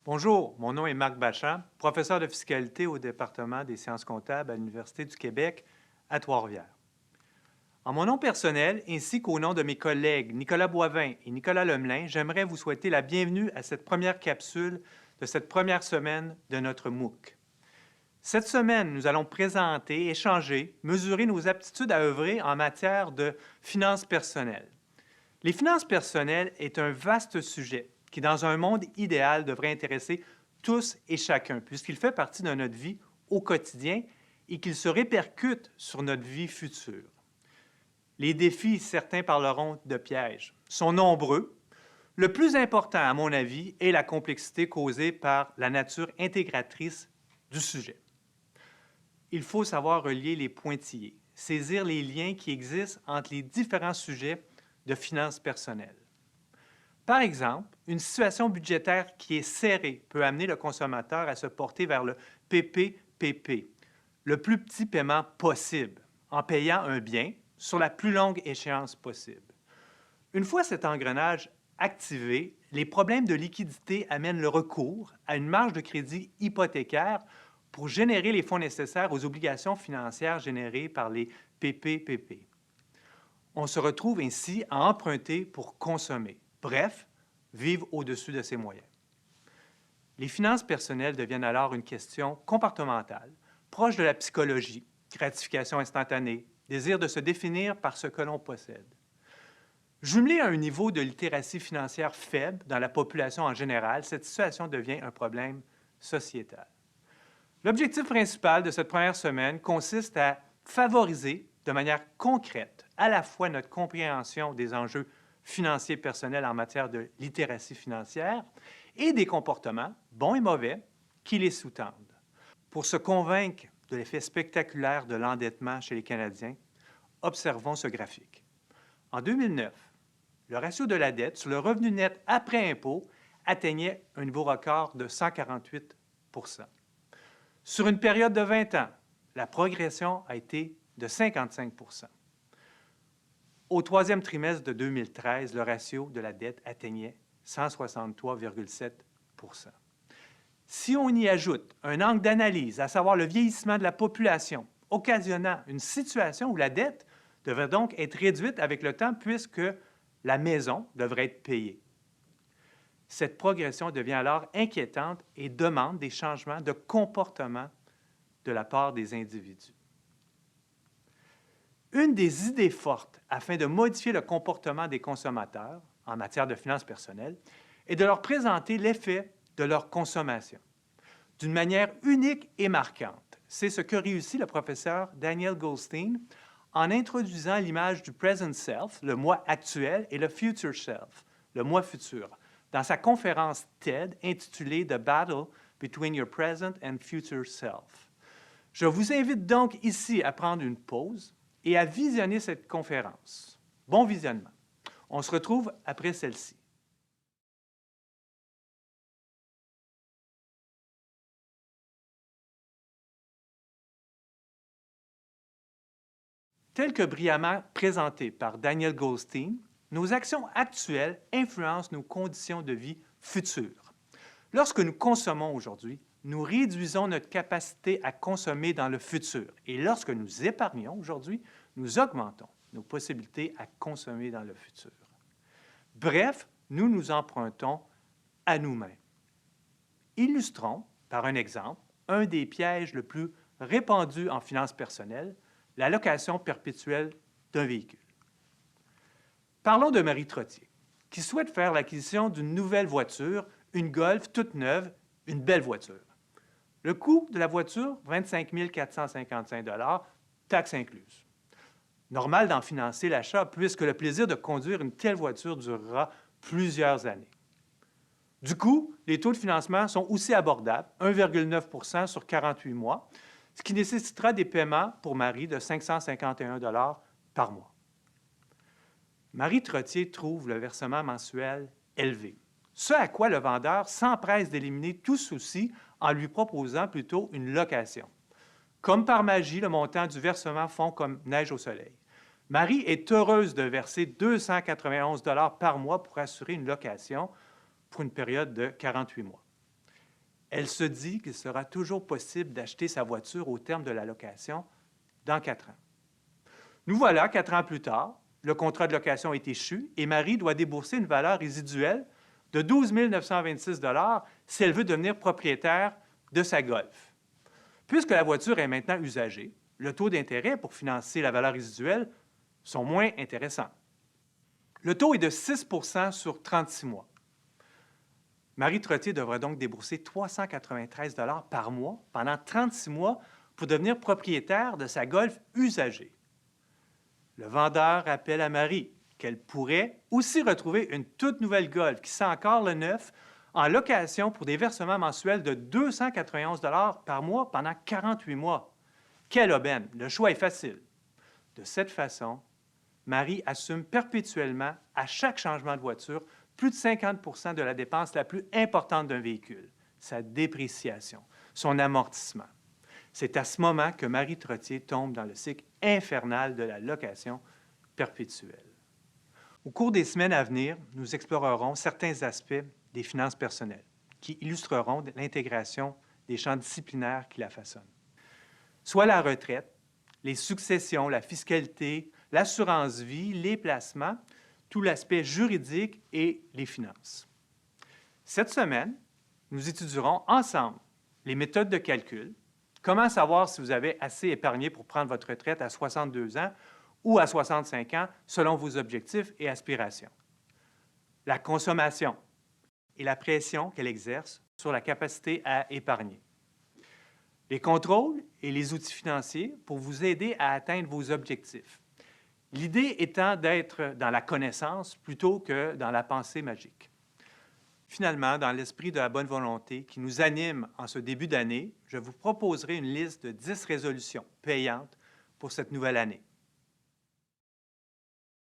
Bonjour, mon nom est Marc Bachand, professeur de fiscalité au département des sciences comptables à l'Université du Québec à Trois-Rivières. En mon nom personnel, ainsi qu'au nom de mes collègues Nicolas Boivin et Nicolas Lemelin, j'aimerais vous souhaiter la bienvenue à cette première capsule de cette première semaine de notre MOOC. Cette semaine, nous allons présenter, échanger, mesurer nos aptitudes à œuvrer en matière de finances personnelles. Les finances personnelles est un vaste sujet qui, dans un monde idéal, devrait intéresser tous et chacun, puisqu'il fait partie de notre vie au quotidien et qu'il se répercute sur notre vie future. Les défis, certains parleront de pièges, sont nombreux. Le plus important, à mon avis, est la complexité causée par la nature intégratrice du sujet. Il faut savoir relier les pointillés, saisir les liens qui existent entre les différents sujets de finances personnelles. Par exemple, une situation budgétaire qui est serrée peut amener le consommateur à se porter vers le PPPP, le plus petit paiement possible, en payant un bien sur la plus longue échéance possible. Une fois cet engrenage activé, les problèmes de liquidité amènent le recours à une marge de crédit hypothécaire pour générer les fonds nécessaires aux obligations financières générées par les PPPP. On se retrouve ainsi à emprunter pour consommer, bref, vivre au-dessus de ses moyens. Les finances personnelles deviennent alors une question comportementale, proche de la psychologie, gratification instantanée, désir de se définir par ce que l'on possède. Jumelée à un niveau de littératie financière faible dans la population en général, cette situation devient un problème sociétal. L'objectif principal de cette première semaine consiste à favoriser de manière concrète à la fois notre compréhension des enjeux financiers personnels en matière de littératie financière et des comportements, bons et mauvais, qui les sous-tendent. Pour se convaincre de l'effet spectaculaire de l'endettement chez les Canadiens, observons ce graphique. En 2009, le ratio de la dette sur le revenu net après impôt atteignait un niveau record de 148 %. Sur une période de 20 ans, la progression a été de 55 %. Au troisième trimestre de 2013, le ratio de la dette atteignait 163,7 %. Si on y ajoute un angle d'analyse, à savoir le vieillissement de la population, occasionnant une situation où la dette devrait donc être réduite avec le temps puisque la maison devrait être payée. Cette progression devient alors inquiétante et demande des changements de comportement de la part des individus. Une des idées fortes afin de modifier le comportement des consommateurs en matière de finances personnelles est de leur présenter l'effet de leur consommation d'une manière unique et marquante. C'est ce que réussit le professeur Daniel Goldstein en introduisant l'image du present self, le moi actuel, et le future self, le moi futur, dans sa conférence TED intitulée The Battle Between Your Present and Future Self. Je vous invite donc ici à prendre une pause et à visionner cette conférence. Bon visionnement. On se retrouve après celle-ci. Tel que brillamment présenté par Daniel Goldstein, nos actions actuelles influencent nos conditions de vie futures. Lorsque nous consommons aujourd'hui, nous réduisons notre capacité à consommer dans le futur. Et lorsque nous épargnons aujourd'hui, nous augmentons nos possibilités à consommer dans le futur. Bref, nous nous empruntons à nous-mêmes. Illustrons, par un exemple, un des pièges le plus répandus en finances personnelles, la location perpétuelle d'un véhicule. Parlons de Marie Trottier, qui souhaite faire l'acquisition d'une nouvelle voiture, une Golf toute neuve, une belle voiture. Le coût de la voiture, 25 455 $, taxes incluses. Normal d'en financer l'achat puisque le plaisir de conduire une telle voiture durera plusieurs années. Du coup, les taux de financement sont aussi abordables, 1,9 % sur 48 mois, ce qui nécessitera des paiements pour Marie de 551 $ par mois. Marie Trottier trouve le versement mensuel élevé, ce à quoi le vendeur s'empresse d'éliminer tout souci en lui proposant plutôt une location. Comme par magie, le montant du versement fond comme neige au soleil. Marie est heureuse de verser 291 $ par mois pour assurer une location pour une période de 48 mois. Elle se dit qu'il sera toujours possible d'acheter sa voiture au terme de la location dans 4 ans. Nous voilà 4 ans plus tard, le contrat de location est échu et Marie doit débourser une valeur résiduelle de 12 926 si elle veut devenir propriétaire de sa Golf. Puisque la voiture est maintenant usagée, le taux d'intérêt pour financer la valeur résiduelle sont moins intéressants. Le taux est de 6 sur 36 mois. Marie Trottier devra donc débourser 393 par mois pendant 36 mois pour devenir propriétaire de sa Golf usagée. Le vendeur rappelle à Marie qu'elle pourrait aussi retrouver une toute nouvelle Golf qui sent encore le neuf en location pour des versements mensuels de 291 par mois pendant 48 mois. Quelle aubaine! Le choix est facile. De cette façon, Marie assume perpétuellement, à chaque changement de voiture, plus de 50 de la dépense la plus importante d'un véhicule, sa dépréciation, son amortissement. C'est à ce moment que Marie Trottier tombe dans le cycle infernal de la location perpétuelle. Au cours des semaines à venir, nous explorerons certains aspects des finances personnelles qui illustreront l'intégration des champs disciplinaires qui la façonnent, soit la retraite, les successions, la fiscalité, l'assurance vie, les placements, tout l'aspect juridique et les finances. Cette semaine, nous étudierons ensemble les méthodes de calcul, comment savoir si vous avez assez épargné pour prendre votre retraite à 62 ans ou à 65 ans selon vos objectifs et aspirations, la consommation et la pression qu'elle exerce sur la capacité à épargner, les contrôles et les outils financiers pour vous aider à atteindre vos objectifs. L'idée étant d'être dans la connaissance plutôt que dans la pensée magique. Finalement, dans l'esprit de la bonne volonté qui nous anime en ce début d'année, je vous proposerai une liste de 10 résolutions payantes pour cette nouvelle année.